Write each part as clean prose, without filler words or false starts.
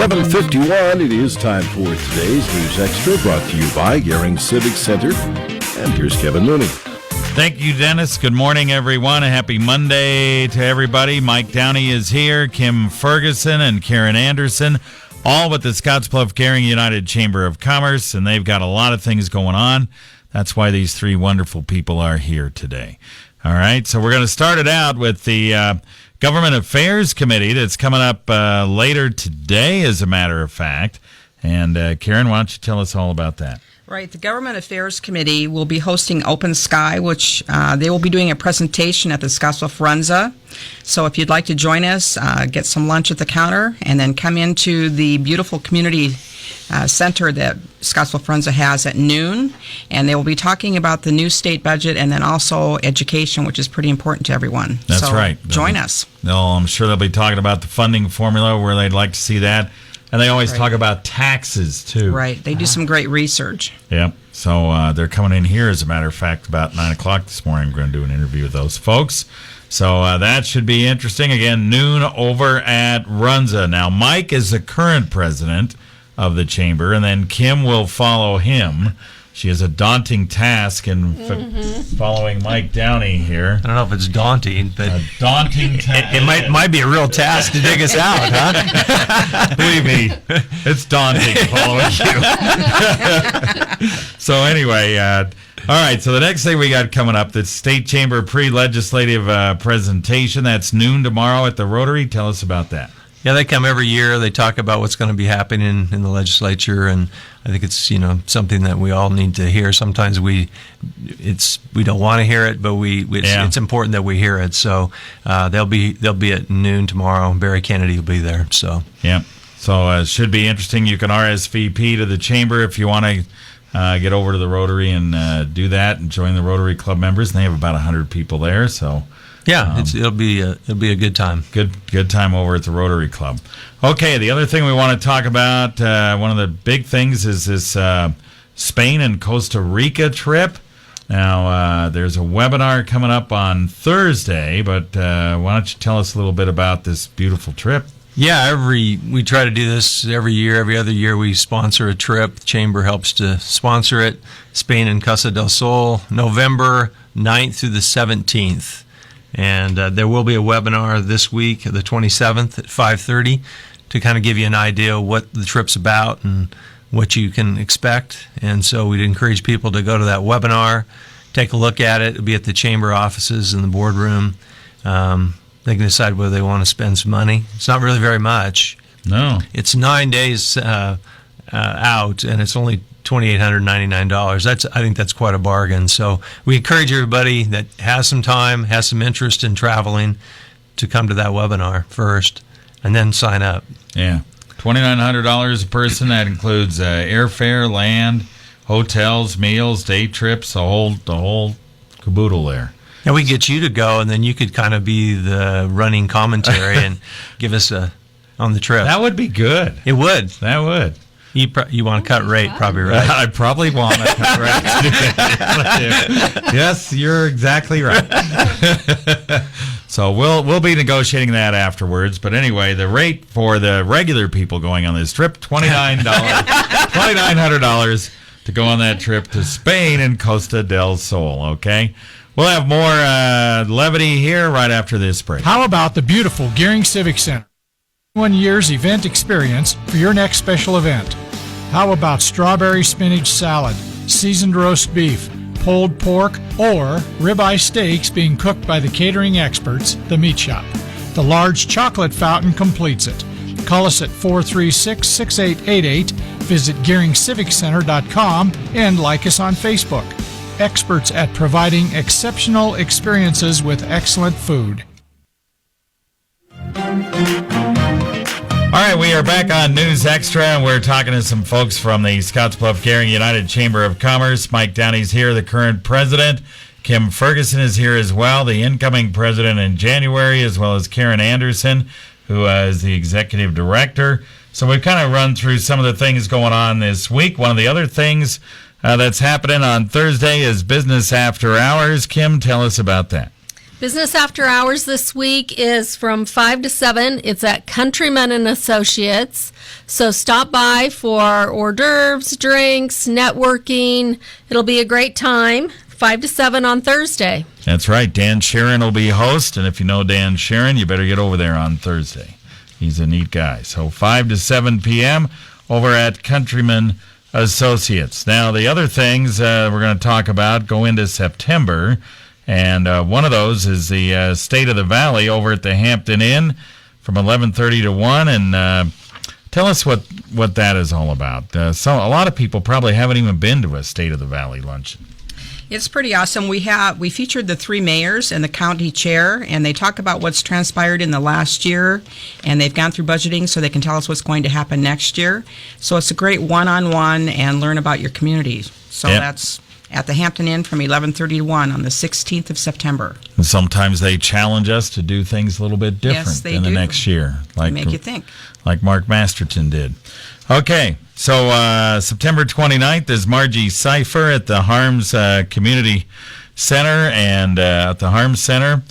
7:51, it is time for today's News Extra, brought to you by Gering Civic Center. And here's Kevin Mooney. Thank you, Dennis. Good morning, everyone. A happy Monday to everybody. Mike Downey is here, Kim Ferguson and Karen Anderson, all with the Scottsbluff Gering United Chamber of Commerce, and they've got a lot of things going on. That's why these three wonderful people are here today. All right, so we're going to start it out with the Government Affairs Committee that's coming up later today, as a matter of fact. And Karen, why don't you tell us all about that? Right. The Government Affairs Committee will be hosting Open Sky, which they will be doing a presentation at the Scottsbluff Runza. So if you'd like to join us, get some lunch at the counter, and then come into the beautiful community center that Scottsbluff Runza has at noon. And they will be talking about the new state budget and then also education, which is pretty important to everyone. That's right. Join us. I'm sure they'll be talking about the funding formula, where they'd like to see that. And they always talk about taxes, too. Right. They do some great research. Yep. So they're coming in here, as a matter of fact, about 9 o'clock this morning. We're going to do an interview with those folks. So that should be interesting. Again, noon over at Runza. Now, Mike is the current president of the chamber, and then Kim will follow him. She has a daunting task in following Mike Downey here. I don't know if it's daunting, but a daunting task. It might be a real task to dig us out, huh? Believe me, it's daunting following you. So anyway, all right, so the next thing we got coming up, the State Chamber pre-legislative presentation. That's noon tomorrow at the Rotary. Tell us about that. Yeah, they come every year. They talk about what's going to be happening in the legislature, and I think it's something that we all need to hear. Sometimes we don't want to hear it, but it's important that we hear it. So they'll be at noon tomorrow. Barry Kennedy will be there. So yeah, so it should be interesting. You can RSVP to the chamber if you want to get over to the Rotary and do that and join the Rotary Club members. And they have about 100 people there. So. Yeah, it'll be a good time. Good time over at the Rotary Club. Okay, the other thing we want to talk about, one of the big things is this Spain and Costa Rica trip. Now, there's a webinar coming up on Thursday, but why don't you tell us a little bit about this beautiful trip? Yeah, we try to do this every year. Every other year we sponsor a trip. The Chamber helps to sponsor it. Spain and Costa del Sol, November 9th through the 17th. And there will be a webinar this week, the 27th at 5:30, to kind of give you an idea of what the trip's about and what you can expect. And so we'd encourage people to go to that webinar, take a look at it. It'll be at the chamber offices in the boardroom. They can decide whether they want to spend some money. It's not really very much. No. It's 9 days out, and it's only $2,899. I think that's quite a bargain. So we encourage everybody that has some time, has some interest in traveling, to come to that webinar first, and then sign up. Yeah, $2,900 a person. That includes airfare, land, hotels, meals, day trips, the whole caboodle there. And we get you to go, and then you could kind of be the running commentary and give us on the trip. That would be good. It would. That would. You want to cut rate, probably, right? I probably want to cut rate. Yes, you're exactly right. So we'll be negotiating that afterwards. But anyway, the rate for the regular people going on this trip, $2,900 to go on that trip to Spain and Costa del Sol. Okay, we'll have more levity here right after this break. How about the beautiful Gering Civic Center? 1 year's event experience for your next special event. How about strawberry spinach salad, seasoned roast beef, pulled pork, or ribeye steaks being cooked by the catering experts, The Meat Shop? The large chocolate fountain completes it. Call us at 436-6888, visit GeringCivicCenter.com, and like us on Facebook. Experts at providing exceptional experiences with excellent food. All right, we are back on News Extra, and we're talking to some folks from the Scottsbluff Gering United Chamber of Commerce. Mike Downey's here, the current president. Kim Ferguson is here as well, the incoming president in January, as well as Karen Anderson, who is the executive director. So we've kind of run through some of the things going on this week. One of the other things that's happening on Thursday is Business After Hours. Kim, tell us about that. Business After Hours this week is from 5 to 7. It's at Countryman and Associates. So stop by for hors d'oeuvres, drinks, networking. It'll be a great time. 5 to 7 on Thursday. That's right. Dan Sharon will be host, and if you know Dan Sharon, you better get over there on Thursday. He's a neat guy. So 5 to 7 p.m. over at Countryman Associates. Now, the other things we're going to talk about go into September, and one of those is the State of the Valley over at the Hampton Inn from 11:30 to 1, and tell us what that is all about. So a lot of people probably haven't even been to a State of the Valley luncheon. It's pretty awesome. We featured the 3 mayors and the county chair, and they talk about what's transpired in the last year, and they've gone through budgeting so they can tell us what's going to happen next year. So it's a great one-on-one and learn about your community. So That's at the Hampton Inn from 11:30 to 1 on the 16th of September. And sometimes they challenge us to do things a little bit different they in the do. next year. They make you think. Like Mark Masterton did. Okay, so September 29th is Margie Cipher at the Harms Community Center and at the Harms Center.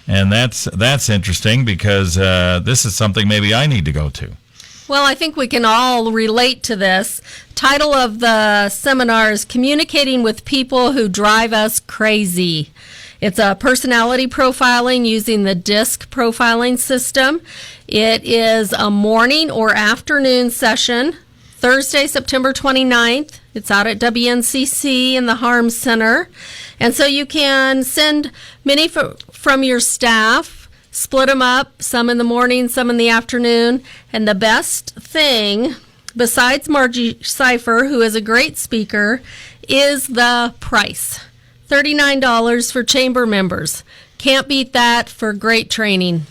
And that's interesting because this is something maybe I need to go to. Well, I think we can all relate to this. Title of the seminar is Communicating with People Who Drive Us Crazy. It's a personality profiling using the DISC profiling system. It is a morning or afternoon session, Thursday, September 29th. It's out at WNCC in the Harms Center. And so you can send many from your staff, split them up, some in the morning, some in the afternoon. And the best thing, besides Margie Cipher, who is a great speaker, is the price. $39 for chamber members. Can't beat that for great training.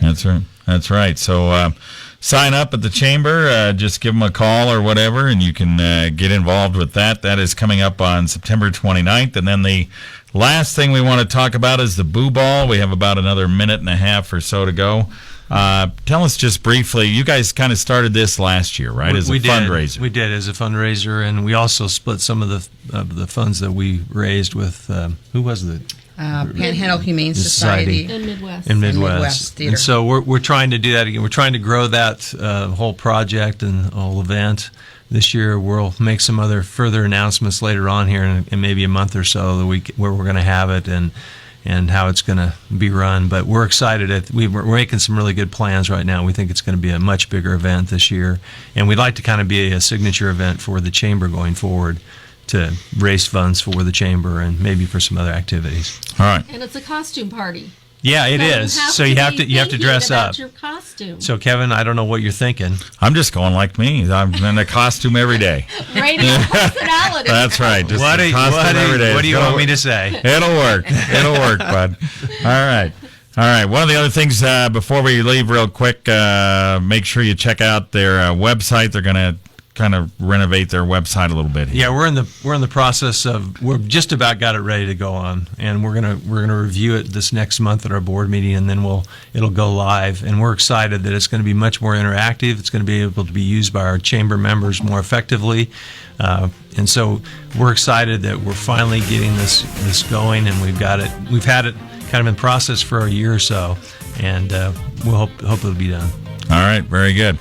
That's right. That's right. So sign up at the chamber. Just give them a call or whatever, and you can get involved with that. That is coming up on September 29th. And then the last thing we want to talk about is the Boo Ball. We have about another minute and a half or so to go. Tell us just briefly, you guys kind of started this last year, right, as a fundraiser? We did as a fundraiser, and we also split some of the funds that we raised with, who was it? Panhandle Humane Society. In Midwest. In Midwest Midwest. Theater. And so we're trying to do that again. We're trying to grow that whole project and whole event. This year we'll make some other further announcements later on here in maybe a month or so where we're going to have it and how it's going to be run. But we're excited. We're making some really good plans right now. We think it's going to be a much bigger event this year. And we'd like to kind of be a signature event for the chamber going forward to raise funds for the chamber and maybe for some other activities. All right. And it's a costume party. Yeah, it is. So you have to dress up. Your costume. So Kevin, I don't know what you're thinking. I'm just going like me. I'm in a costume every day. Radio personality. That's right. Just What a costume every day. do you want me to say? It'll work. It'll work, bud. All right. All right. One of the other things before we leave real quick, make sure you check out their website. They're going to kind of renovate their website a little bit here. Yeah, we're in the process of, we're just about got it ready to go on, and we're gonna review it this next month at our board meeting, and then it'll go live. And we're excited that it's going to be much more interactive. It's going to be able to be used by our chamber members more effectively, and so we're excited that we're finally getting this going, and we've had it kind of in process for a year or so, and we'll hope it'll be done. All right, very good.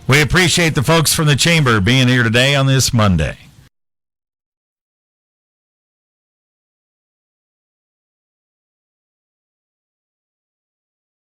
We appreciate the folks from the chamber being here today on this Monday.